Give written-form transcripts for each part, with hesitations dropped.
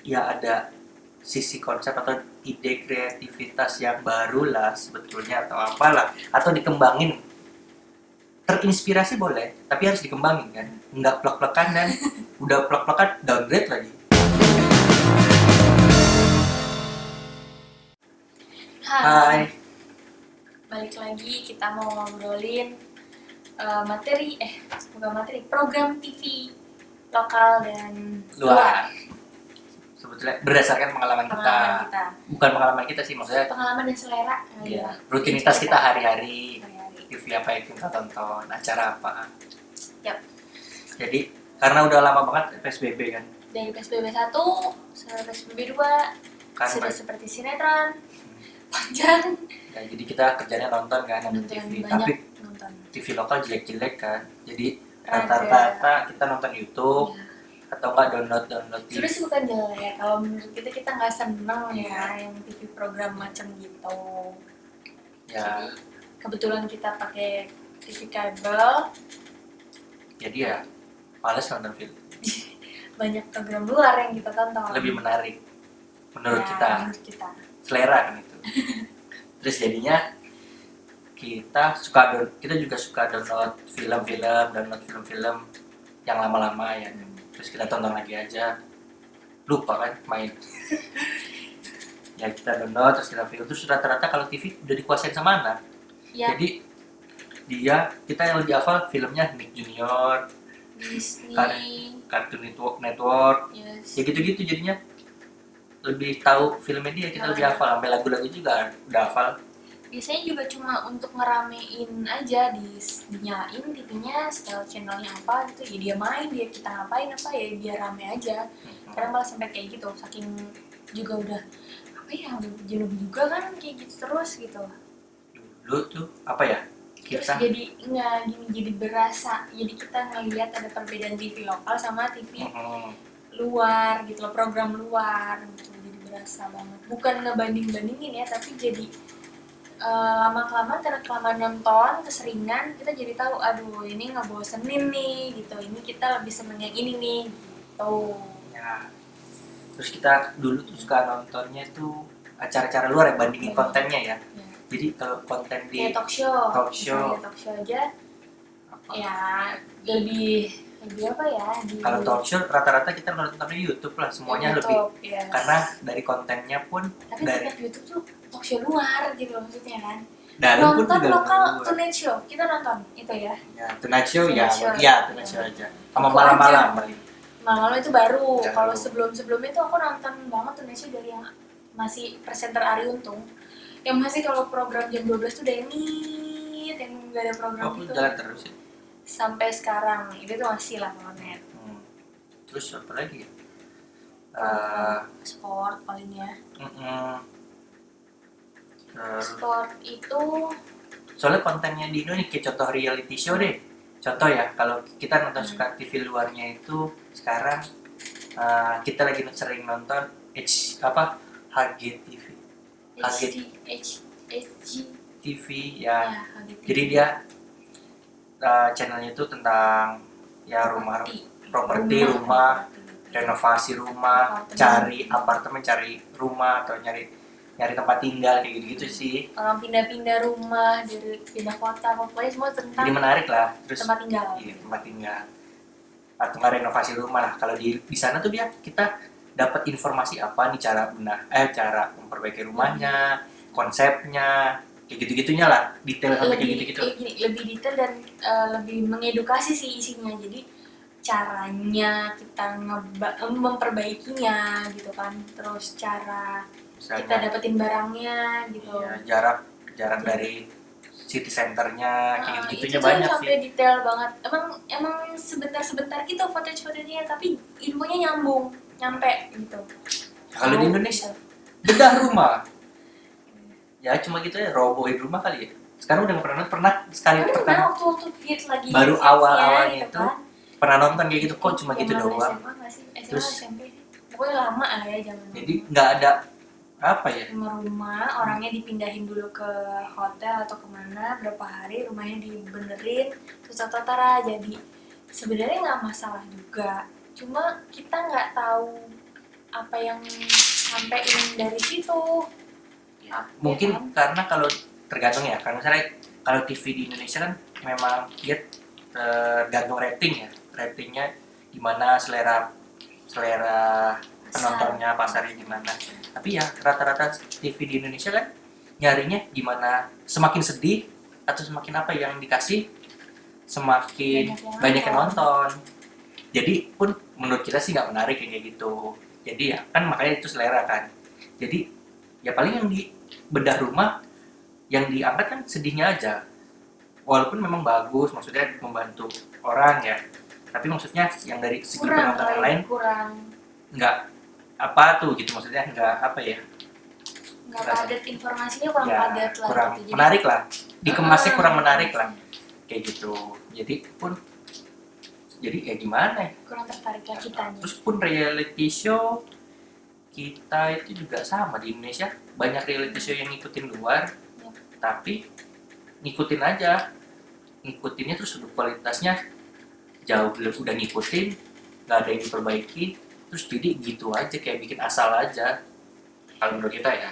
ya ada sisi konsep atau ide kreativitas yang baru lah sebetulnya atau apalah atau dikembangin, terinspirasi boleh tapi harus dikembangin kan, nggak plek-plekan dan udah plek-plekan downgrade lagi. Hai, Hai. balik lagi kita mau ngobrolin bukan materi, program TV lokal dan Luar sebetulnya berdasarkan pengalaman kita, pengalaman kita, bukan pengalaman kita sih maksudnya pengalaman dan selera kali ya, ya. rutinitas kita hari-hari. Hari-hari. TV apa yang kita tonton, acara apa. Yap. Jadi karena udah lama banget PSBB kan, Dari PSBB 1 sampai PSBB 2 kan sudah seperti sinetron panjang, ya, jadi kita kerjanya nonton kan, nonton nonton TV, banyak, tapi nonton. TV lokal jelek-jelek kan, jadi Rada. rata-rata kita nonton YouTube Ya. atau enggak download TV. Sebenarnya sih bukan jelek, kalau menurut kita nggak seneng Iya. ya yang TV program macam gitu. Ya, Jadi kebetulan kita pakai TV kabel, jadi ya males nonton film. banyak program luar yang kita tonton. Lebih menarik menurut Ya, kita, menurut kita. selera kan itu. Terus jadinya kita juga suka download film-film yang lama-lama ya. Terus kita tonton lagi aja, lupa kan main. Ya kita download terus kita film, terus rata-rata kalau TV udah dikuasain sama anak. Ya, Jadi kita yang lebih hafal filmnya Nick Junior, Disney, Cartoon Network, yes. ya gitu-gitu, jadinya lebih tahu filmnya dia, kita lebih hafal, sampai lagu-lagu juga udah hafal. Biasanya juga cuma untuk ngeramein aja, dinyalain TV-nya, setel channelnya apa gitu, ya dia main, dia kita ngapain apa ya biar rame aja. Kadang malah sampai kayak gitu, saking juga udah apa ya, udah jenuh juga kan kayak gitu terus gitu. Dulu tuh apa ya, Terus kita jadi nggak gini, jadi berasa, jadi kita ngelihat ada perbedaan TV lokal sama TV luar gitu loh, program luar gitu, jadi berasa banget. Bukan ngebanding-bandingin ya, tapi jadi lama-kelamaan karena kelamaan nonton, keseringan, kita jadi tahu, aduh ini ngebosenin nih gitu, ini kita lebih seneng yang ini nih gitu. ya. Terus kita dulu tuh suka nontonnya tuh acara-acara luar ya, bandingin kontennya ya. Ya. Jadi kalau konten di Kayak talk show Talk show aja apa? ya lebih apa ya Kalau talk show rata-rata kita nonton di YouTube lah, semuanya lebih, yes. karena dari kontennya pun Tapi dari tetap YouTube tuh talk show luar gitu loh maksudnya kan. dalam pun Nonton juga lokal luar. Tonight Show, kita nonton itu ya. Ya, Tonight Show Tonight ya, Show. Tonight Show aja. Sama Aku malam-malam aja. paling. Malam-malam itu baru. Baru. Kalau sebelumnya itu aku nonton banget Tonight Show dari yang masih presenter Arie Untung. Yang masih kalau program jam 12 tuh udah nit, yang nggak ada program Aku gitu. jalan terus ya. Sampai sekarang itu tuh masih lah net. Terus apa lagi ya? Sport paling ya. Terus, Sport itu soalnya kontennya di Indo nih, kayak contoh reality show deh. Contoh ya, kalau kita nonton suka TV luarnya itu sekarang kita lagi sering nonton HGTV. HGTV ya. HGTV. Jadi dia channelnya itu tentang ya rumah, properti rumah, renovasi rumah, cari apartemen, cari rumah atau nyari tempat tinggal kayak gitu sih. Orang pindah-pindah rumah, dari pindah kota, pokoknya semua tentang Jadi menarik lah. Terus tempat tinggal. Iya, tempat tinggal. Atau nggak renovasi rumah lah. Kalau di sana tuh kita dapat informasi apa nih cara memperbaiki rumahnya, konsepnya, kayak gitu-gitunya lah, detail sampai kayak gitu-gitu. Lebih detail dan lebih mengedukasi sih isinya. Jadi caranya kita memperbaikinya gitu kan, terus cara Misalnya, kita dapetin barangnya gitu. Iya, jarak dari city centernya kayak gitu-gitunya itu banyak sampai sih. detail banget. Emang sebentar-sebentar gitu footage-nya, tapi infonya nyampe gitu. Kalau di Indonesia bedah rumah ya cuma gitu ya, robohin rumah kali ya. Sekarang udah pernah sekali pertama waktu hit lagi baru awal-awalnya gitu itu kan. pernah nonton kayak gitu, kok cuma gitu doang. SMA nggak sih? SMA, Terus SMP pokoknya lama lah ya zaman jadi nggak ada apa ya, rumah orangnya dipindahin dulu ke hotel atau kemana, berapa hari rumahnya dibenerin, terus tata jadi sebenarnya nggak masalah juga, cuma kita nggak tahu apa yang sampein dari situ. Mungkin Ya kan? karena kalau tergantung ya, karena misalnya kalau TV di Indonesia kan memang dia tergantung rating ya, ratingnya gimana, selera penontonnya, pasarnya gimana. Tapi ya rata-rata TV di Indonesia kan nyarinya gimana, semakin sedih atau semakin apa yang dikasih semakin banyak yang nonton. Jadi pun menurut kita sih nggak menarik kayak gitu. Jadi ya kan makanya itu selera kan. Jadi ya paling yang di bedah rumah yang diangkat kan sedihnya aja. Walaupun memang bagus, maksudnya membantu orang ya. Tapi maksudnya yang dari segi penonton yang lain kurang nggak apa tuh gitu, maksudnya nggak apa ya, nggak padat, informasinya kurang padat lah kurang gitu. menarik lah, dikemasnya kurang menarik lah dikemasnya kayak gitu. Jadi ya gimana ya, kurang tertarik lah kitanya. terus pun reality show kita itu juga sama di Indonesia, banyak reality show yang ngikutin luar Ya. tapi ngikutin aja, ngikutinnya terus udah kualitasnya jauh udah ngikutin, nggak ada yang diperbaiki, terus jadi gitu aja kayak bikin asal aja kalau menurut kita ya.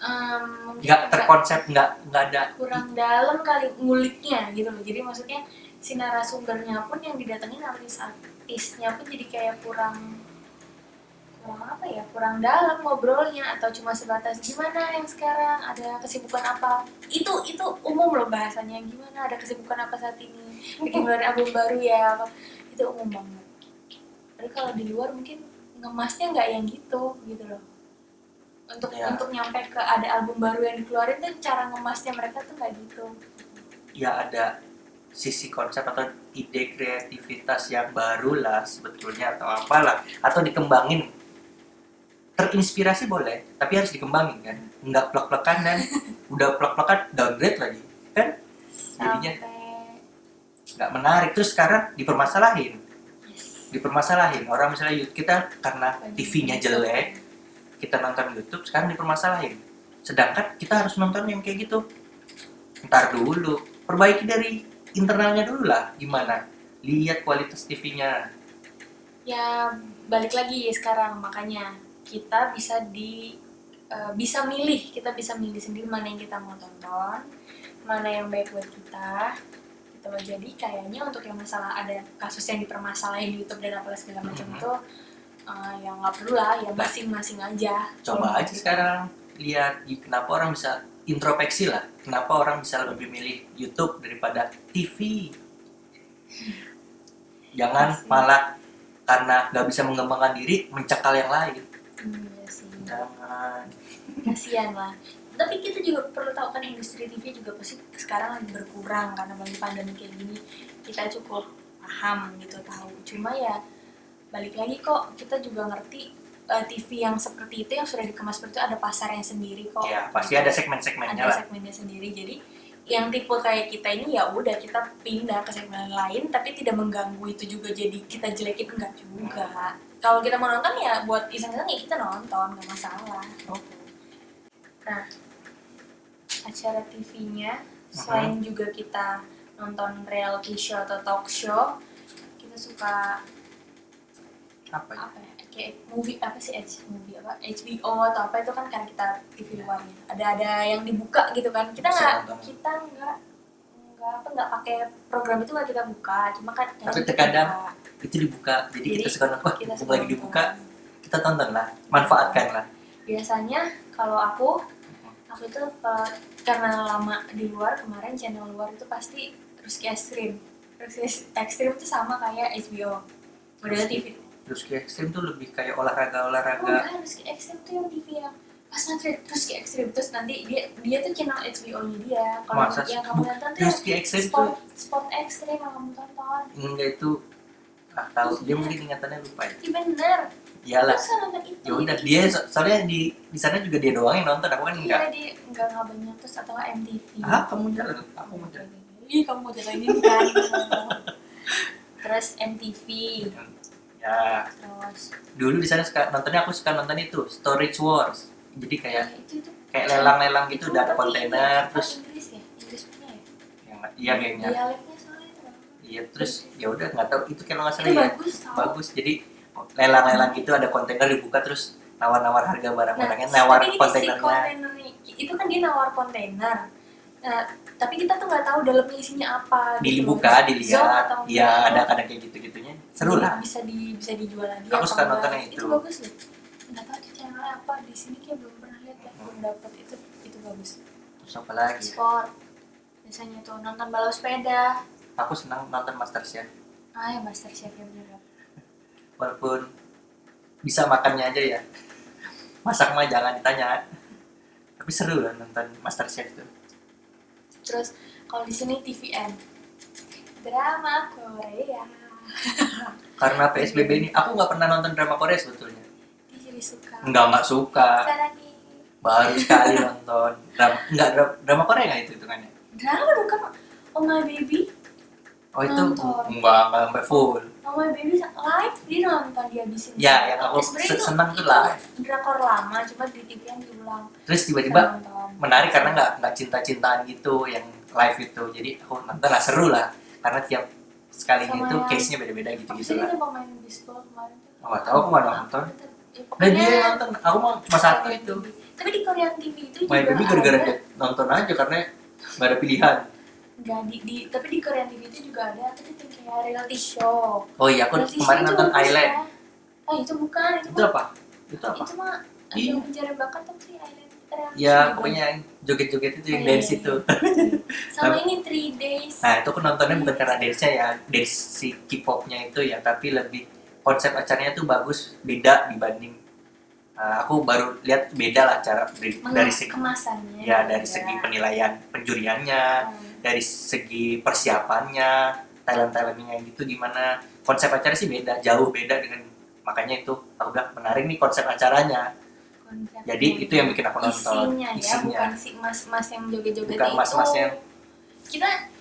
Mungkin Nggak agak terkonsep, nggak ada. kurang dalam kali nguliknya gitu loh. Jadi maksudnya si narasumbernya pun yang didatengin artisnya pun jadi kayak kurang apa ya, kurang dalam ngobrolnya, atau cuma sebatas gimana yang sekarang, ada kesibukan apa, itu umum loh bahasanya, gimana ada kesibukan apa saat ini, bikin ngeluarin album baru ya, itu umum banget. Tapi kalau di luar mungkin ngemasnya nggak yang gitu loh, untuk Ya. untuk nyampe ke ada album baru yang dikeluarin tuh cara ngemasnya mereka tuh nggak gitu. Ya ada sisi konsep atau ide kreativitas yang baru lah sebetulnya, atau apalah, atau dikembangin. Terinspirasi boleh, tapi harus dikembangin kan, nggak plek-plekan dan udah plek-plekan downgrade lagi kan, jadinya Sampai nggak menarik. Terus sekarang dipermasalahin orang, misalnya YouTube kita karena TV-nya jelek, kita nonton YouTube sekarang dipermasalahin, sedangkan kita harus nonton yang kayak gitu. Ntar dulu, perbaiki dari internalnya dulu lah, gimana, lihat kualitas TV-nya. ya balik lagi sekarang, makanya kita bisa milih sendiri mana yang kita mau tonton, mana yang baik buat kita gitu loh. Jadi kayaknya untuk yang masalah ada kasus yang dipermasalahin di YouTube dan apalah segala macam itu yang nggak perlu lah, ya masing-masing aja. Coba aja sekarang lihat kenapa orang bisa introspeksi lah, kenapa orang bisa lebih milih YouTube daripada TV. Jangan malah karena nggak bisa mengembangkan diri mencekal yang lain. Iya sih, Jangan. kasihan lah. Tapi kita juga perlu tahu kan, industri TV juga pasti sekarang lagi berkurang karena lagi pandemi kayak gini. Kita cukup paham gitu, tahu. Cuma ya balik lagi kok, kita juga ngerti TV yang seperti itu, yang sudah dikemas seperti itu, ada pasarnya sendiri kok. Ya pasti ada segmen-segmennya Ada lah. segmennya sendiri. Jadi yang tipe kayak kita ini ya udah kita pindah ke segmen lain, tapi tidak mengganggu itu juga jadi kita jelekin, enggak juga. Kalau kita mau nonton ya buat iseng-iseng ya kita nonton, nggak masalah. Nah, acara TV-nya selain juga kita nonton reality show atau talk show, kita suka Apa ya? apa ya, kayak movie apa sih, HBO atau apa, itu kan karena kita TV luarnya ada yang dibuka gitu kan, kita nggak pakai program itu, nggak kita buka, cuma kan Tapi terkadang itu dibuka, jadi kita suka nonton. kita Mumpung suka lagi nonton. dibuka, kita tonton lah, manfaatkan lah. Biasanya kalau aku itu karena lama di luar, kemarin channel luar itu pasti Ruski Ekstrim itu sama kayak HBO, model TV. Ruski Ekstrim tuh lebih kayak olahraga. Bukan, Ruski Ekstrim tuh yang TV yang pas nanti Ruski Ekstrim, terus nanti dia tuh channel HBO-nya dia. Kalau Masa yang kamu nonton tuh Ruski Ekstrim tuh sport ekstrim yang kamu tonton. enggak itu, tahu dia mungkin ingatannya lupa ya. Iya bener. Iyalah. Masa nonton itu? Ya udah, dia soalnya di sana juga dia doang yang nonton, aku kan enggak. Iya, dia enggak banyak, terus atau MTV. Kamu jalan, aku mau jalan. Ih, kamu mau jalan ini kan. Terus MTV. Ya, Terus dulu di sana aku suka nonton itu Storage Wars. Jadi kayak itu lelang-lelang gitu, udah ada tapi kontainer, apa, terus Inggris punya ya? iya kayaknya. Dialeknya soalnya itu Iya, terus ya udah nggak tahu itu kalau nggak salah itu ya. bagus tau. Bagus. Jadi lelang-lelang gitu, ada kontainer dibuka terus nawar-nawar harga barang-barangnya, Nah, nawar tapi ini si kontainernya. kontainernya itu kan dia nawar kontainer. Nah, tapi kita tuh nggak tahu dalamnya isinya apa. Gitu. Dibuka, Zong dilihat, atau ya enggak. ada kadang kayak gitu-gitunya, seru Jadi lah. bisa dijual lagi. Aku apa suka enggak. nonton yang itu. Itu bagus loh. Nggak tahu tuh channelnya apa, di sini kayak belum pernah lihat ya, belum dapet itu bagus. Terus apa lagi? Sport biasanya tuh nonton balap sepeda. Aku senang nonton MasterChef, Ya Master Chef ya bener. walaupun bisa makannya aja ya, masak mah jangan ditanya, tapi seru lah nonton MasterChef tuh. Terus kalau di sini TVN drama Korea. Karena PSBB ini aku nggak pernah nonton drama Korea sebetulnya. Dia jadi suka. Nggak suka, Sarangi. baru sekali nonton drama Korea nggak itu hitungannya. Drama dong kan Oh My Baby. Oh itu Nonton. nggak sampai full. Oh My Baby live dia nonton dihabisin. Ya yang aku Sebenarnya itu- senang tuh itu lah. drakor lama cuma di TVN diulang. Terus tiba-tiba Nonton. menarik karena nggak cinta-cintaan gitu yang live itu, jadi aku nonton lah, seru lah karena tiap sekali Sama gitu yang- case nya beda-beda gitu Apa gitu sih lah. itu pemain baseball kemarin tuh? Nggak tahu, aku nggak nonton. Ya, Nah pokoknya dia yang nonton, aku mau cuma satu Korean itu. TV. Tapi di Korean TV itu juga My Baby gara-gara ada. dia nonton aja karena nggak ada pilihan. Enggak, tapi di Korean TV itu juga ada apa tuh yang kayak reality show. Oh iya, aku Reality kemarin show itu nonton bagus Island. ya. Itu bukan, Itu mah- apa? Itu apa? Itu mah Iya. yang pencari bakat tuh sih Island. Reality Ya show pokoknya yang joget-joget itu, yang juga. dance itu. Sama ini 3 Days. Nah itu aku nontonnya bukan karena dance-nya ya, dance si K-popnya itu ya, tapi lebih konsep acaranya tuh bagus, beda dibanding. Aku baru lihat beda lah cara dari segi kemasannya. ya, dari segi penilaian penjuriannya, dari segi persiapannya, talent-talentnya gitu gimana. Konsep acara sih beda, jauh beda dengan, makanya itu aku bilang menarik nih konsep acaranya. Konsepnya. Jadi itu yang bikin aku nonton. Isinya ya, bukan si mas-mas yang joget-joget Bukan itu. mas-mas yang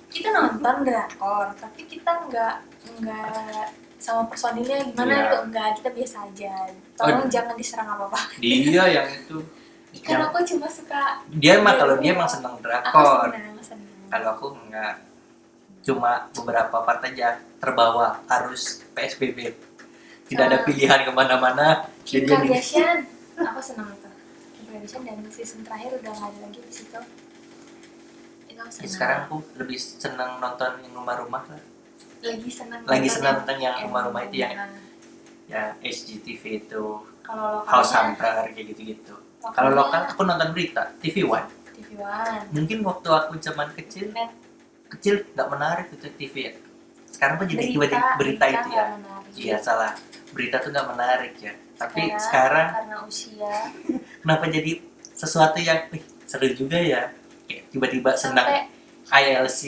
Kita nonton drakor, tapi kita nggak sama personilnya gimana Iya. gitu, enggak, kita biasa aja. Tolong jangan diserang apa-apa. dia yang itu. Kan Yang- aku cuma suka Dia mah kalau dia emang seneng aku drakor. senang. Kalau aku enggak, cuma beberapa part aja terbawa arus PSBB. Tidak ada pilihan kemana-mana. Kim Jadi Kardashian, aku senang itu. Kim Kardashian dan season terakhir udah nggak ada lagi di situ. Itu aku senang. sekarang aku lebih seneng nonton yang rumah-rumah lah. lagi senang Tentang yang rumah-rumah itu yang HGTV itu, kalau House lokalnya Hunter kayak gitu-gitu. Kalau lokal aku nonton berita TV One. TV One. Mungkin waktu aku zaman kecil Net. nggak menarik itu TV ya. Sekarang kok jadi tiba-tiba berita itu ya. nggak menarik. Iya salah. Berita tuh nggak menarik ya. Tapi Sekarang, sekarang karena usia kenapa jadi sesuatu yang seru juga ya? Kayak tiba-tiba senang sampai ILC.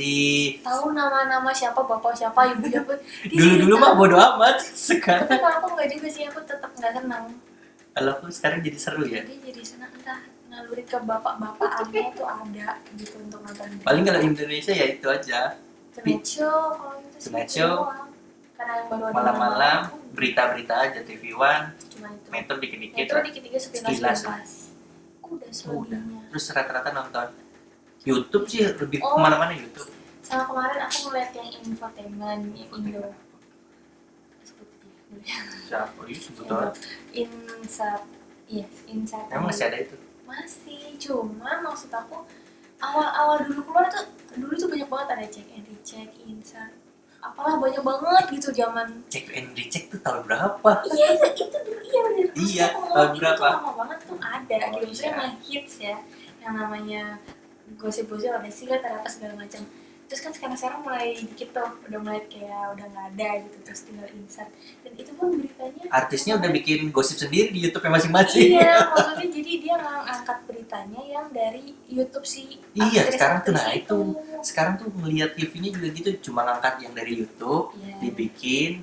tahu nama-nama siapa, bapak siapa, ibu siapa. Dulu-dulu mah bodo amat. Tapi Sekarang kalau aku nggak juga sih, aku tetap nggak senang. kalau aku sekarang jadi seru ya. Jadi senang, entah naluri ke bapak-bapakannya tuh ada gitu untuk nonton. Paling kalau Indonesia ya itu aja. Tonight Show, kalau itu sih Tonight itu Show. doang. Karena yang baru ada Malam-malam malam, berita-berita aja TV One. cuma itu. Metro dikit-dikit Metro lah. dikit-dikit Sekilas. sekilas. Udah selebihnya. Terus rata-rata nonton YouTube sih lebih Oh. kemana-mana YouTube. Sama kemarin aku ngeliat yang infotainment yang Indo. Siapa itu sebetulnya? Insert, yes, Insert. Emang masih ada itu? Masih, cuma maksud aku awal-awal dulu keluar tuh dulu tuh banyak banget ada check and recheck, Insert. Apalah banyak banget gitu zaman. Check and recheck tuh tahun berapa? Iya, itu dulu iya bener. Maksud Iya, aku tahun ngomong itu berapa? tuh lama banget tuh ada Oh, gitu. Maksudnya iya. emang hits ya. Yang namanya gosip-gosip ada sih lihat apa segala macam. Terus kan sekarang mulai dikit tuh, udah mulai kayak udah nggak ada gitu, terus tinggal insert. Dan itu pun beritanya Artisnya udah bikin gosip sendiri di YouTube masing-masing. iya, maksudnya jadi dia ngangkat beritanya yang dari YouTube sih. Iya, sekarang tuh, nah, aktris itu. Sekarang tuh ngelihat TV-nya juga gitu, cuma ngangkat yang dari YouTube, Iya. dibikin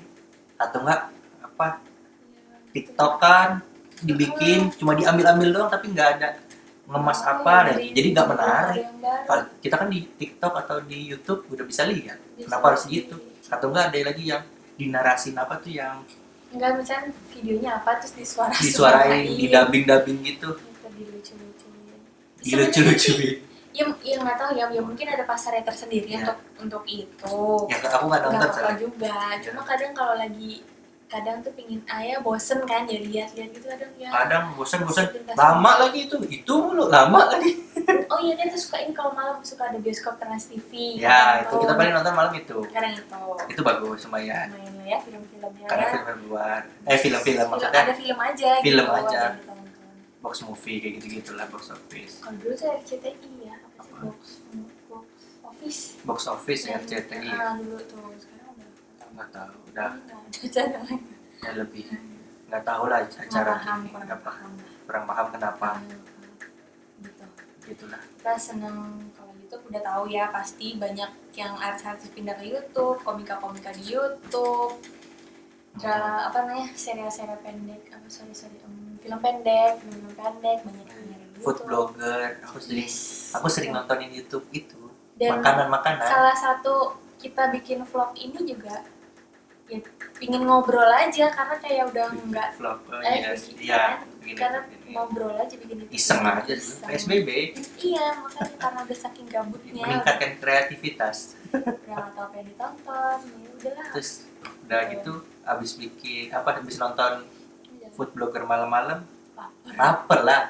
atau enggak apa Iya. TikTok kan dibikin, cuma diambil-ambil doang tapi nggak ada ngemas Oh, apa, dari jadi nggak YouTube menarik. ada yang baru. Kalau kita kan di TikTok atau di YouTube udah bisa lihat. Bisa Kenapa harus di- gitu? Atau enggak ada lagi yang dinarasin apa tuh yang Enggak, misalnya videonya apa terus disuarain, didubbing-dubbing gitu, Gitu, dilucu-lucuin. dilucu-lucuin. Ya nggak tahu ya mungkin ada pasarnya tersendiri Ya. untuk itu. Ya aku nggak Nggak nonton apa-apa soalnya. juga. Cuma kadang kalau lagi kadang tuh pingin bosen kan ya lihat-lihat gitu kadang ya. Kadang bosan-bosan, Sebentar. lama lagi itu mulu, lama lagi. Oh iya dia tuh suka ini kalau malam suka ada bioskop Trans TV. Ya, itu Nonton. kita paling nonton malam itu. Kadang itu. Itu bagus lumayan. Main ya film-filmnya. Karena film luar. Film maksudnya ada film aja film gitu, aja. ada ditonton. box movie kayak gitu-gitulah, box office. Kalau dulu tuh RCTI ya, apa sih Apa? box office. Box office ya RCTI. Dulu tuh, sekarang udah Nggak tahu, udah nggak ada acara lagi. ya lebih nggak tahu lah acara Paham, TV kurang apa, paham. kurang paham kenapa Gitu. gitulah. Kita seneng kalau YouTube udah tahu ya pasti banyak yang artis-artis pindah ke YouTube, komika-komika di YouTube. Apa namanya serial-serial pendek, film pendek banyak yang nyari di Food YouTube. blogger, aku sering Yes. nontonin YouTube itu Dan makanan. salah satu kita bikin vlog ini juga ya pingin ngobrol aja karena kayak udah enggak vlog, bikin iya, kan. bikin Karena itu. ngobrol aja bikin itu Iseng aja dulu, Iseng. PSBB Iya makanya karena udah saking gabutnya meningkatkan kreativitas. udah nggak tahu apa yang ditonton ya udahlah. Terus udah gitu abis nonton Iya, food blogger malam-malam lapar lapar lah.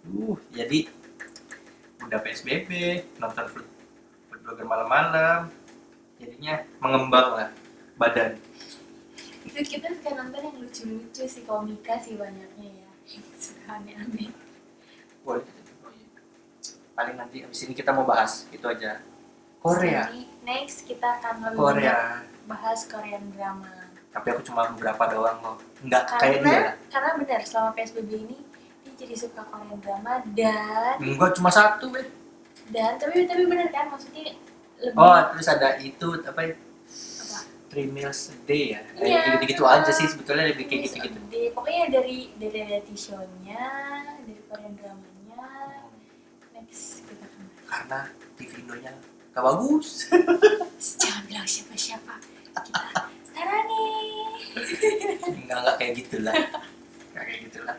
dulu. Jadi udah PSBB nonton food blogger malam-malam, jadinya mengembang lah badan. Itu kita suka nonton yang lucu-lucu sih, komika sih banyaknya ya suka aneh-aneh. Boleh. Oh, iya. Paling nanti abis ini kita mau bahas itu aja Korea. Jadi, next kita akan lebih Korea. banyak bahas Korean drama. Tapi aku cuma beberapa doang kok. Nggak kayak dia. Karena benar selama PSBB ini dia jadi suka Korean drama dan Enggak cuma satu, tapi benar kan maksudnya lebih Oh, terus ada itu apa? apa? 3 meals a day ya. Iya. Kayak gitu-gitu aja sih sebetulnya, lebih kayak gitu-gitu. Pokoknya dari reality show-nya, dari Korean dramanya. Next kita akan bahas. Karena TV Indonya gak bagus. Jangan bilang siapa-siapa. Kita Sarani. Enggak kayak gitulah. Kayak gitulah.